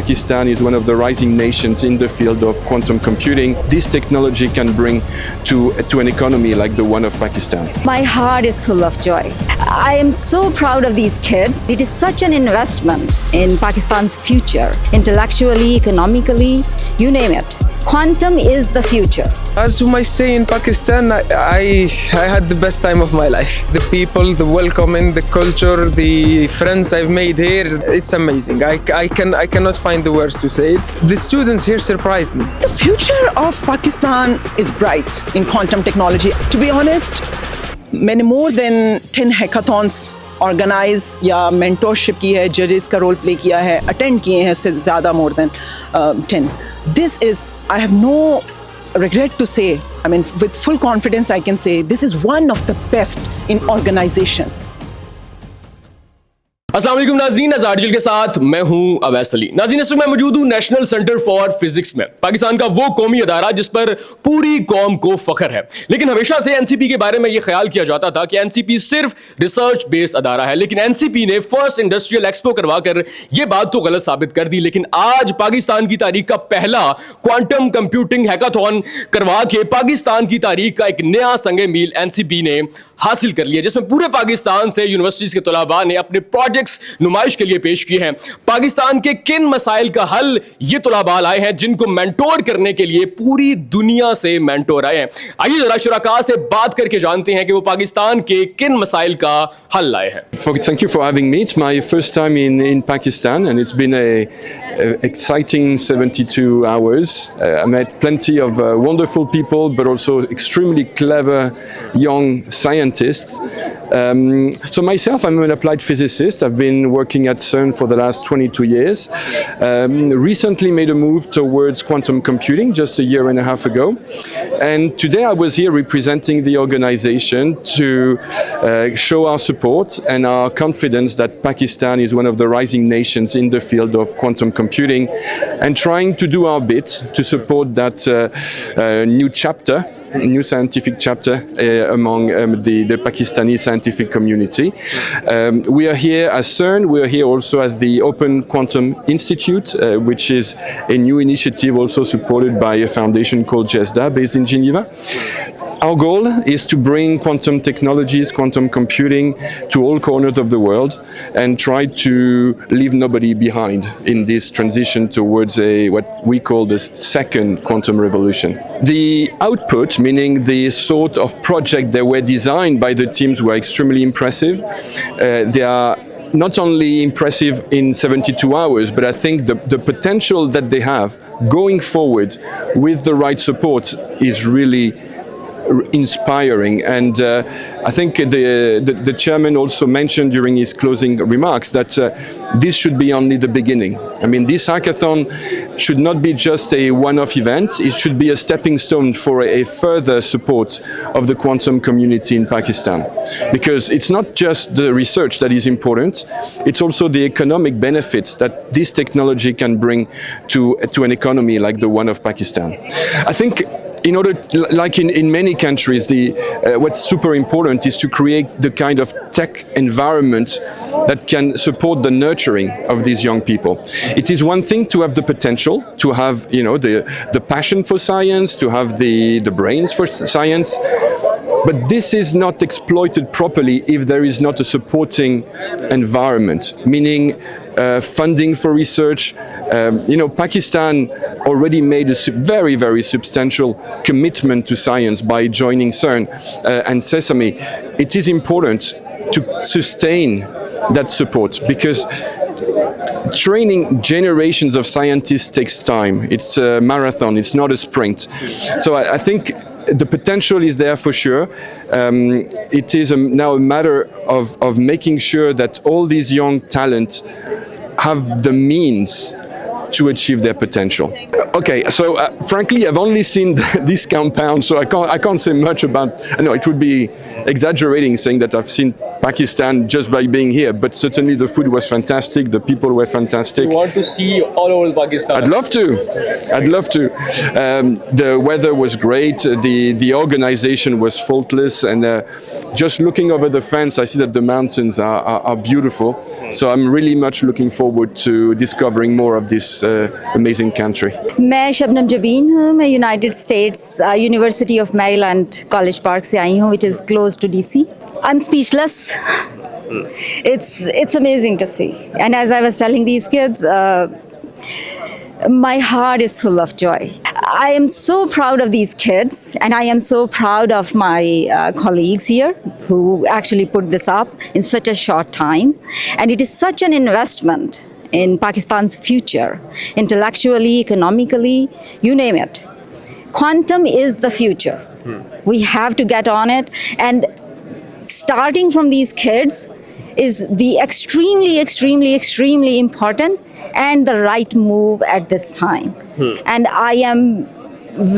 Pakistan is one of the rising nations in the field of quantum computing, this technology can bring to an economy like the one of Pakistan. My heart is full of joy. I am so proud of these kids. It is such an investment in Pakistan's future, intellectually, economically, you name it. Quantum is the future. As to my stay in Pakistan, I had the best time of my life. The people, the welcoming, the culture, the friends I've made here, it's amazing. I cannot find the words to say it. The students here surprised me. The future of Pakistan is bright in quantum technology. To be honest, मैंने more than 10 hackathons organise या mentorship की है, जजेस का role play किया है, attend किए हैं उससे ज़्यादा more than 10. This is, I have no regret to say, I mean with full confidence I can say this is one of the best in organization. अस्सलाम वालेकुम नाज़रीन, आर्टिकल के साथ मैं हूं अवैस अली। नाज़रीन, इस वक्त मैं मौजूद हूं नेशनल सेंटर फॉर फिजिक्स में, पाकिस्तान का वो कौमी अदारा जिस पर पूरी कौम को फख्र है। लेकिन हमेशा से एनसीपी के बारे में ये ख्याल किया जाता था कि एनसीपी सिर्फ रिसर्च बेस्ड अदारा है, लेकिन एनसीपी ने फर्स्ट इंडस्ट्रियल एक्सपो करवाकर ये बात तो गलत साबित कर दी। लेकिन आज पाकिस्तान की तारीख का पहला क्वांटम कंप्यूटिंग हैकाथॉन करवा के पाकिस्तान की तारीख का एक नया संगे मील एनसीपी ने हासिल कर लिया, जिसमें पूरे पाकिस्तान से यूनिवर्सिटीज के तलबा ने अपने प्रोजेक्ट्स नुमाइश के लिए पेश किए हैं। पाकिस्तान के किन मसाइल का हल ये तलबा लाए हैं जिनको मेंटोर करने के लिए पूरी दुनिया से मेंटोर आए हैं। आइए जरा शुरका से बात करके जानते हैं कि वो पाकिस्तान के किन मसाइल का हल लाए हैं। Thank you for having me. It's my first time in Pakistan and it's been a exciting 72 hours. I met plenty of wonderful people but also extremely clever young scientists. So myself, I'm an applied physicist. I've been working at CERN for the last 22 years. Recently made a move towards quantum computing just a year and a half ago. And today I was here representing the organization to show our support and our confidence that Pakistan is one of the rising nations in the field of quantum computing and trying to do our bit to support that new scientific chapter among the Pakistani scientific community. We are here as CERN, we are here also at the Open Quantum Institute, which is a new initiative also supported by a foundation called JESDA based in Geneva. Our goal is to bring quantum technologies, quantum computing to all corners of the world and try to leave nobody behind in this transition towards what we call the second quantum revolution. The output, meaning the sort of project that were designed by the teams, were extremely impressive. They are not only impressive in 72 hours, but I think the potential that they have going forward with the right support is really inspiring. And I think the chairman also mentioned during his closing remarks that this should be only the beginning. I mean, this hackathon should not be just a one-off event. It should be a stepping stone for a further support of the quantum community in Pakistan. Because it's not just the research that is important, it's also the economic benefits that this technology can bring to an economy like the one of Pakistan. I think in order, like in many countries, what's super important is to create the kind of tech environment that can support the nurturing of these young people. It is one thing to have the potential, to have the passion for science, to have the brains for science, but this is not exploited properly if there is not a supporting environment, meaning funding for research. Pakistan already made a very, very substantial commitment to science by joining CERN and Sesame. It is important to sustain that support because training generations of scientists takes time. It's a marathon, it's not a sprint. So I think the potential is there for sure. It is now a matter of making sure that all these young talents have the means to achieve their potential. Okay, so frankly, I've only seen this compound, so I can't say much about. No, it would be exaggerating saying that I've seen Pakistan just by being here, but certainly the food was fantastic, the people were fantastic. You want to see all over Pakistan? I'd love to. The weather was great, the organization was faultless, and just looking over the fence, I see that the mountains are beautiful. So I'm really much looking forward to discovering more of this amazing country. मैं शबनम जबीन हूँ मैं United states university of Maryland college park से आई हूँ which is close to DC. I'm speechless. It's amazing to see, and as I was telling these kids, my heart is full of joy. I am so proud of these kids, and I am so proud of my colleagues here who actually put this up in such a short time, and it is such an investment in Pakistan's future, intellectually, economically, you name it. Quantum is the future. We have to get on it, and starting from these kids is the extremely important and the right move at this time. And I am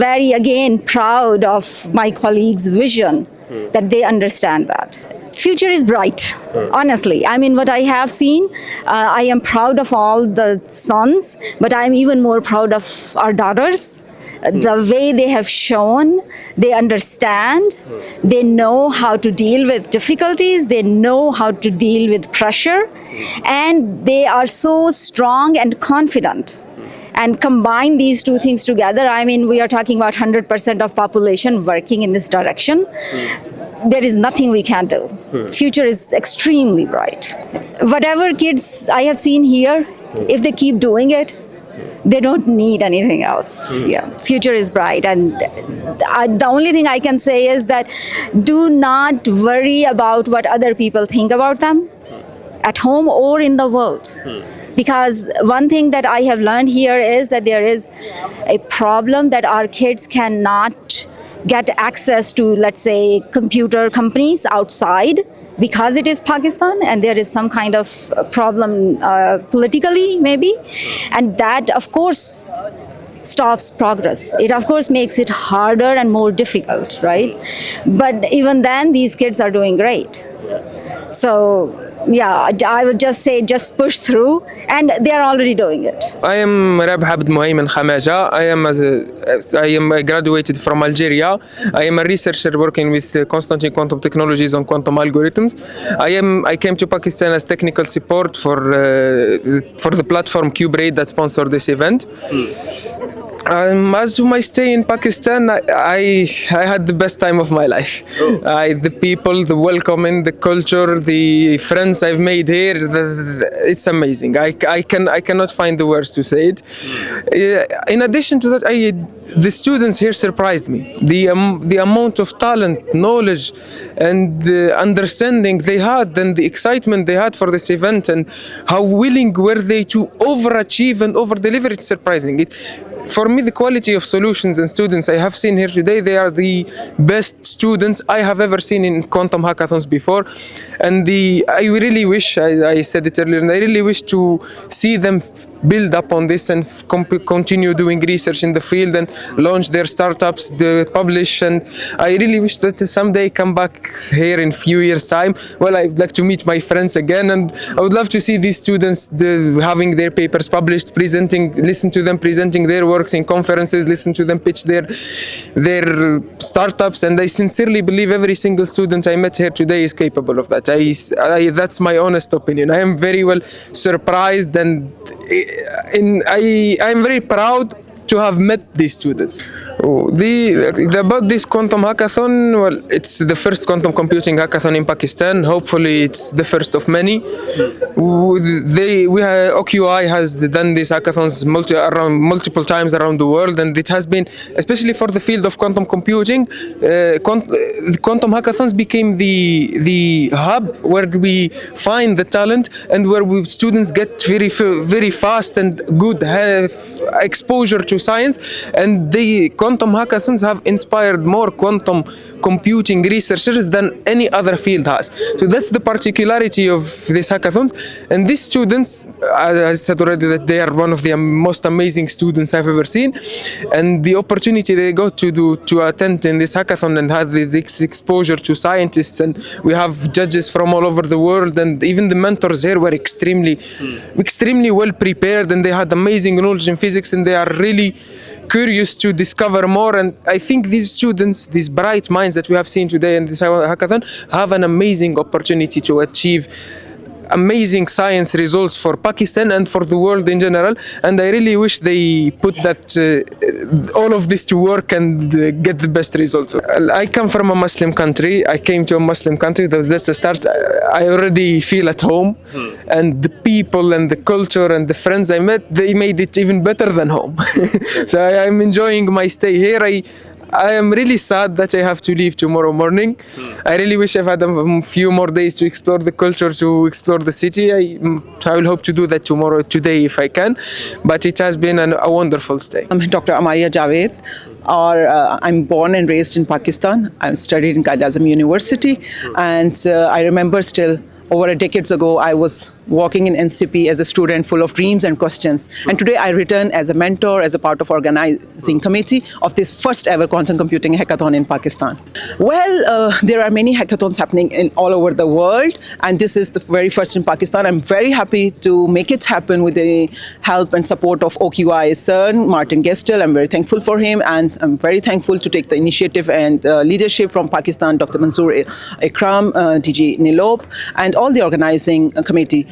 very again proud of my colleagues' vision that they understand that. Future is bright, honestly. I mean, what I have seen, I am proud of all the sons, but I am even more proud of our daughters. The way they have shown, they understand, they know how to deal with difficulties, they know how to deal with pressure, and they are so strong and confident. And combine these two things together, I mean, we are talking about 100% of population working in this direction. There is nothing we can't do. Future is extremely bright. Whatever kids I have seen here, if they keep doing it, they don't need anything else. Yeah, future is bright, and the only thing I can say is that do not worry about what other people think about them at home or in the world. Because one thing that I have learned here is that there is a problem that our kids cannot get access to, let's say, computer companies outside because it is Pakistan, and there is some kind of problem politically maybe, and that of course stops progress. It of course makes it harder and more difficult, right? But even then these kids are doing great. So yeah, I would just say just push through, and they are already doing it. I am Rabh Abd Muhaymin Khamaja. I am graduated from Algeria. I am a researcher working with Constantine Quantum Technologies on quantum algorithms. I came to Pakistan as technical support for the platform CubeRate that sponsored this event. As to my stay in Pakistan, I had the best time of my life. The people, the welcoming, the culture, the friends I've made here, it's amazing. I cannot find the words to say it. In addition to that, the students here surprised me. The amount of talent, knowledge, and understanding they had, and the excitement they had for this event, and how willing were they to overachieve and overdeliver, it's surprising. For me, the quality of solutions and students I have seen here today, they are the best students I have ever seen in quantum hackathons before. And I really wish, I said it earlier, and I really wish to see them build up on this and continue doing research in the field and launch their startups, publish. And I really wish that someday come back here in few years' time. Well, I'd like to meet my friends again, and I would love to see these students having their papers published, listen to them presenting their works in conferences, listen to them pitch their startups, and I sincerely believe every single student I met here today is capable of that. That's my honest opinion. I am very well surprised, and I am very proud to have met these students. About this quantum hackathon, well, it's the first quantum computing hackathon in Pakistan. Hopefully it's the first of many. OQI has done these hackathons multiple times around the world, and it has been, especially for the field of quantum computing, the quantum hackathons became the hub where we find the talent and where students get very fast and good exposure to science, and the quantum hackathons have inspired more quantum computing researchers than any other field has. So that's the particularity of these hackathons. And these students, I said already that they are one of the most amazing students I've ever seen, and the opportunity they got to attend in this hackathon and have this exposure to scientists, and we have judges from all over the world, and even the mentors here were extremely well prepared, and they had amazing knowledge in physics, and they are really curious to discover more. And I think these students, these bright minds that we have seen today in this hackathon, have an amazing opportunity to achieve amazing science results for Pakistan and for the world in general. And I really wish they put that all of this to work and get the best results. I come from a Muslim country. I came to a Muslim country. That's the start. I already feel at home, and the people and the culture and the friends I met, they made it even better than home. So I'm enjoying my stay here. I am really sad that I have to leave tomorrow morning. I really wish I've had a few more days to explore the culture, to explore the city. I will hope to do that today if I can. But it has been a wonderful stay. I'm Dr. Amaria Javed, I'm born and raised in Pakistan. I studied in Qaid-e-Azam University, and I remember still over a decade ago, I was walking in NCP as a student full of dreams and questions. And today I return as a mentor, as a part of organizing committee of this first ever quantum computing hackathon in Pakistan. Well, there are many hackathons happening all over the world, and this is the very first in Pakistan. I'm very happy to make it happen with the help and support of OQI CERN, Martin Gestel. I'm very thankful for him, and I'm very thankful to take the initiative and leadership from Pakistan, Dr. Manzoor Ikram, DG Nilob, and all the organizing committee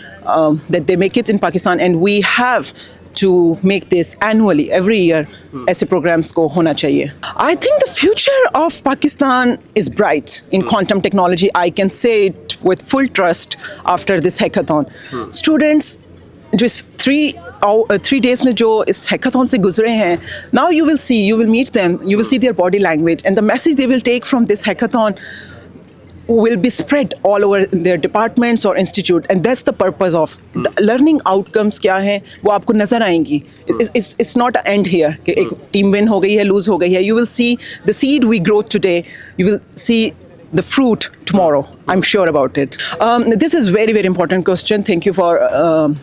that they make it in Pakistan. And we have to make this annually, every year, ऐसे programs को होना चाहिए. I think the future of Pakistan is bright in quantum technology. I can say it with full trust after this hackathon. Students, just 3 days में जो इस hackathon से गुजरे हैं, now you will meet them, you will see their body language, and the message they will take from this hackathon will be spread all over their departments or institute, and that's the purpose of the learning outcomes. क्या हैं वो आपको नजर आएंगी. It's not an end here कि एक team win हो गई है, लूज हो गई है. You will see the seed we grow today. You will see the fruit tomorrow. I'm sure about it. This is very very important question. Thank you for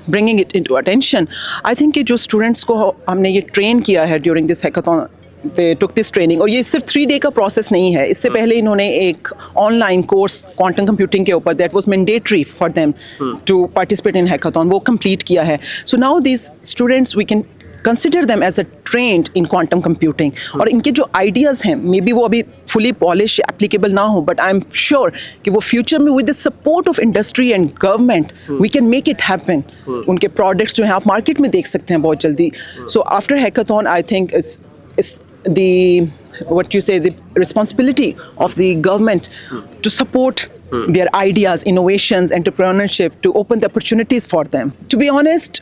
bringing it into attention. I think कि जो students को हमने ये train किया है during this hackathon, they took this training, और ये सिर्फ 3 day का process नहीं है. इससे पहले इन्होंने एक online course quantum computing के ऊपर that was mandatory for them to participate in hackathon, वो complete किया है. So now these students, we can consider them as a trained in quantum computing. और इनके जो ideas हैं, maybe वो अभी fully polished, applicable ना हो, but I'm sure कि वो future में with the support of industry and government, we can make it happen. उनके products जो हैं आप market में देख सकते हैं बहुत जल्दी. So after hackathon, I think it's the responsibility of the government to support their ideas, innovations, entrepreneurship, to open the opportunities for them. To be honest,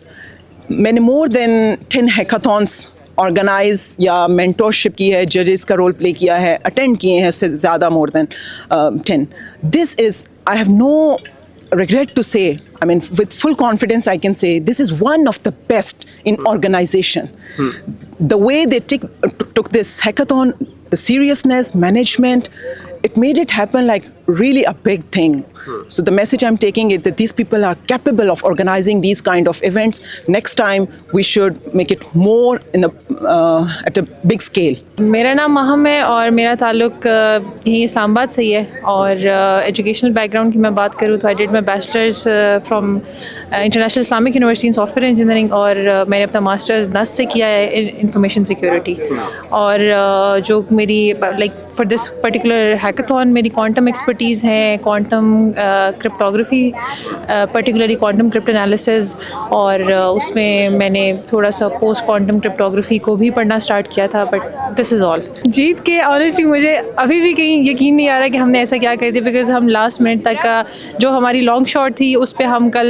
many more than 10 hackathons organize या mentorship की है, judges का role play किया है, attend किए हैं उससे ज़्यादा more than 10. This is, I have no regret to say, I mean, with full confidence I can say, this is one of the best in organization. The way they took this hackathon, the seriousness, management, it made it happen like really a big thing. So the message I'm taking is that these people are capable of organizing these kind of events. Next time we should make it more at a big scale. मेरा नाम महम है और मेरा ताल्लुक यहीं इस्लामाबाद से ही है. और एजुकेशनल बैकग्राउंड की मैं बात करूँ तो I did my bachelors from international Islamic university in software engineering, और मैंने अपना मास्टर्स NUS से किया है इंफॉर्मेशन सिक्योरिटी. और जो मेरी like for this particular hackathon मेरी क्वांटम एक्सपर्टीज़ हैं, quantum cryptography, particularly quantum crypt analysis, और उसमें मैंने थोड़ा सा पोस्ट क्वांटम क्रिप्टोग्राफी को भी पढ़ना स्टार्ट किया था. But this is all. जीत के ऑनेस्टली मुझे अभी भी कहीं यकीन नहीं आ रहा कि हमने ऐसा क्या कर दिया, बिकॉज हम लास्ट मिनट तक का जो हमारी लॉन्ग शॉट थी उस पर हम कल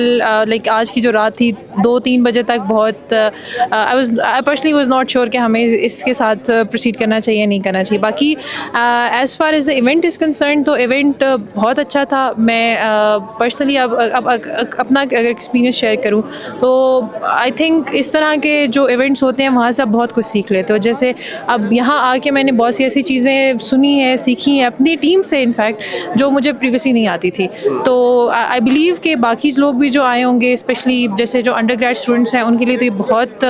लाइक आज की जो रात थी 2-3 बजे तक बहुत I personally was not sure कि हमें इसके साथ प्रोसीड करना चाहिए नहीं करना चाहिए. बाकी as far as the event is concern तो इवेंट बहुत अच्छा था. मैं पर्सनली अब अपना अगर एक्सपीरियंस शेयर करूँ तो आई थिंक इस तरह के जो इवेंट्स होते हैं वहाँ से आप बहुत कुछ सीख लेते हो. जैसे अब यहाँ आके मैंने बहुत सी ऐसी चीज़ें सुनी हैं, सीखी हैं अपनी टीम से इनफैक्ट, जो मुझे प्रीवियसली नहीं आती थी. तो आई बिलीव कि बाकी लोग भी जो आए होंगे, स्पेशली जैसे जो अंडर ग्रेड स्टूडेंट्स हैं, उनके लिए तो ये बहुत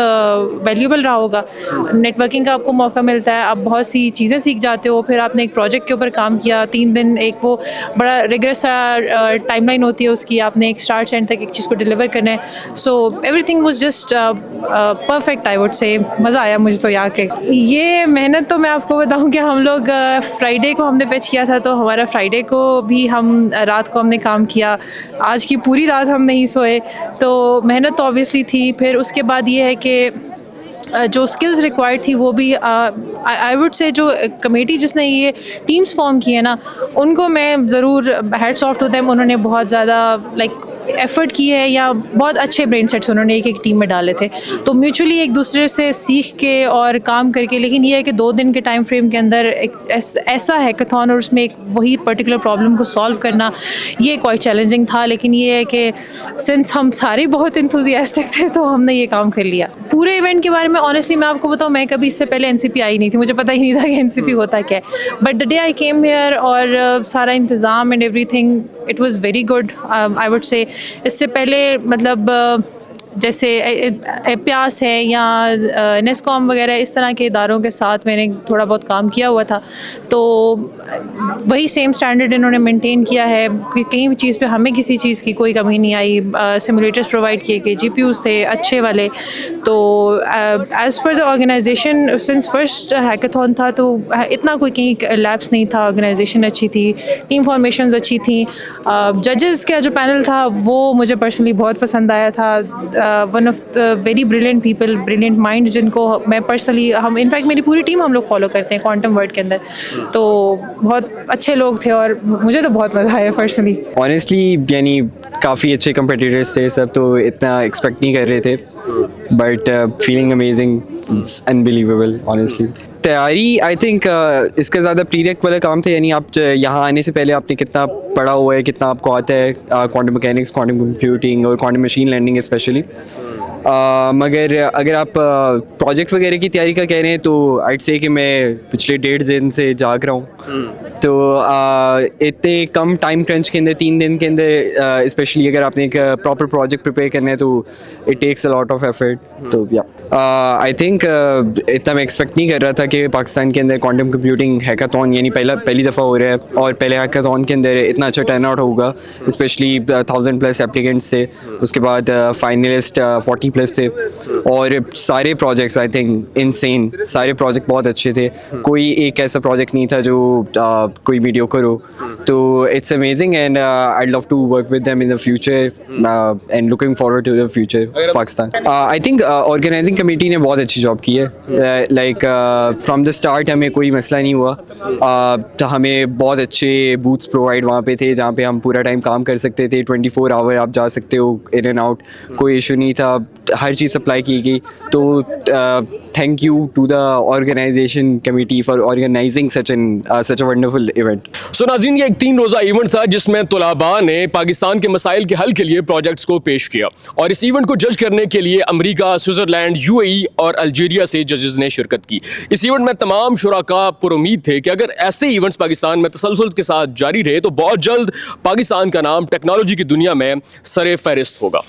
वैल्यूबल रहा होगा. नेटवर्किंग का आपको मौका मिलता है, आप बहुत सी चीज़ें सीख जाते हो. फिर आपने एक प्रोजेक्ट के ऊपर काम किया, 3 दिन एक वो बड़ा रिगरस टाइमलाइन होती है उसकी, आपने एक स्टार्ट से एंड तक एक चीज़ को डिलीवर करना है। So everything was just perfect, I would say. मज़ा आया मुझे तो यहाँ के। ये मेहनत तो मैं आपको बताऊँ कि हम लोग फ्राइडे को हमने पिच किया था, तो हमारा फ्राइडे को भी हम रात को हमने काम किया, आज की पूरी रात हम नहीं सोए, तो मेहनत तो ऑब्वियसली थी। फिर उसके बाद ये है कि जो स्किल्स रिक्वायर्ड थी वो भी आई वुड से जो कमेटी जिसने ये टीम्स फॉर्म की है ना, उनको मैं ज़रूर हैट्स ऑफ टू देम। उन्होंने बहुत ज़्यादा एफ़र्ट की है, या बहुत अच्छे ब्रेन सेट्स उन्होंने एक टीम में डाले थे, तो म्यूचुअली एक दूसरे से सीख के और काम करके। लेकिन ये है कि 2 दिन के टाइम फ्रेम के अंदर एक ऐसा हैकाथॉन और उसमें एक वही पर्टिकुलर प्रॉब्लम को सॉल्व करना, ये क्वाइट चैलेंजिंग था। लेकिन ये है कि सिंस हम सारे बहुत इंथुजियास्टिक थे तो हमने ये काम कर लिया। पूरे इवेंट के बारे में ऑनेस्टली मैं आपको बताऊँ, मैं कभी इससे पहले एनसीपी आई नहीं थी, मुझे पता ही नहीं था कि एनसीपी होता क्या है। But the day I came here और सारा इंतज़ाम and everything, it was very good I would say. इससे पहले मतलब जैसे प्यास है या नेस्कॉम वगैरह इस तरह के इदारों के साथ मैंने थोड़ा बहुत काम किया हुआ था, तो वही सेम स्टैंडर्ड इन्होंने मेंटेन किया है कि कहीं भी चीज़ पे हमें किसी चीज़ की कोई कमी नहीं आई। सिमुलेटर्स प्रोवाइड किए गए, जीपीयूज़ थे अच्छे वाले। तो as per the organization since first hackathon था तो इतना कोई कहीं लैप्स नहीं था, ऑर्गेनाइजेशन अच्छी थी, टीम फॉर्मेशंस अच्छी थी। जजेस का जो पैनल था वो मुझे पर्सनली बहुत पसंद आया था। One of the very brilliant people, brilliant minds, जिनको मैं पर्सनली, हम इनफैक्ट मेरी पूरी टीम हम लोग फॉलो करते हैं क्वांटम वर्ल्ड के अंदर, तो बहुत अच्छे लोग थे और मुझे तो बहुत मज़ा आया पर्सनली। ऑनेस्टली यानी काफ़ी अच्छे कंपटीटर्स थे सब, तो इतना एक्सपेक्ट नहीं कर रहे थे, but feeling amazing, unbelievable honestly. तैयारी आई थिंक इसका ज़्यादा प्रीरेक वाला काम था, यानी आप यहाँ आने से पहले आपने कितना पढ़ा हुआ है, कितना आपको आता है क्वांटम मैकेनिक्स, क्वांटम कंप्यूटिंग और क्वांटम मशीन लर्निंग स्पेशली। मगर अगर आप प्रोजेक्ट वगैरह की तैयारी का कह रहे हैं तो आइड से कि मैं पिछले 1.5 दिन से जाग रहा हूँ, तो इतने कम टाइम क्रंच के अंदर 3 दिन के अंदर स्पेशली अगर आपने एक प्रॉपर प्रोजेक्ट प्रिपेयर करना है तो it takes a lot of effort. तो या आई थिंक इतना मैं एक्सपेक्ट नहीं कर रहा था कि पाकिस्तान के अंदर क्वांटम कंप्यूटिंग हैकाथॉन यानी पहली दफ़ा हो रहा है, और पहले हैकाथॉन के अंदर इतना अच्छा टर्न आउट होगा, स्पेशली 1000+ एप्लीकेंट्स थे, उसके बाद फाइनलिस्ट 40+ थे, और सारे प्रोजेक्ट्स आई थिंक इनसेन, सारे प्रोजेक्ट बहुत अच्छे थे, कोई एक ऐसा प्रोजेक्ट नहीं था जो कोई मीडियोकर हो। तो it's amazing and I love to work with them in the future and looking forward to the future Pakistan. I think organizing committee ने बहुत अच्छी जॉब की है, लाइक फ्रॉम द स्टार्ट हमें कोई मसला नहीं हुआ, तो हमें बहुत अच्छे बूथ्स प्रोवाइड वहाँ पे थे जहाँ पे हम पूरा टाइम काम कर सकते थे, 24 आवर आप जा सकते हो इन एंड आउट, कोई इशू नहीं था, हर चीज़ सप्लाई की गई। तो thank you to the organisation committee for organising such a wonderful event. So नाज़रीन, ये एक 3 रोज़ा इवेंट था जिसमें तुलाबा ने पाकिस्तान के मसाइल के हल के लिए प्रोजेक्ट्स को पेश किया, और इस इवेंट को जज करने के लिए अमेरिका, स्विट्ज़रलैंड, यूएई और अल्जीरिया से जजेस ने शिरकत की। इस इवेंट में तमाम शुराका पुरुमीद थे कि अगर ऐसे इवेंट्स पाकिस्तान में तसलसल के साथ जारी रहे तो बहुत जल्द पाकिस्तान का नाम टेक्नोलॉजी की दुनिया में सरे फहरिस्त होगा।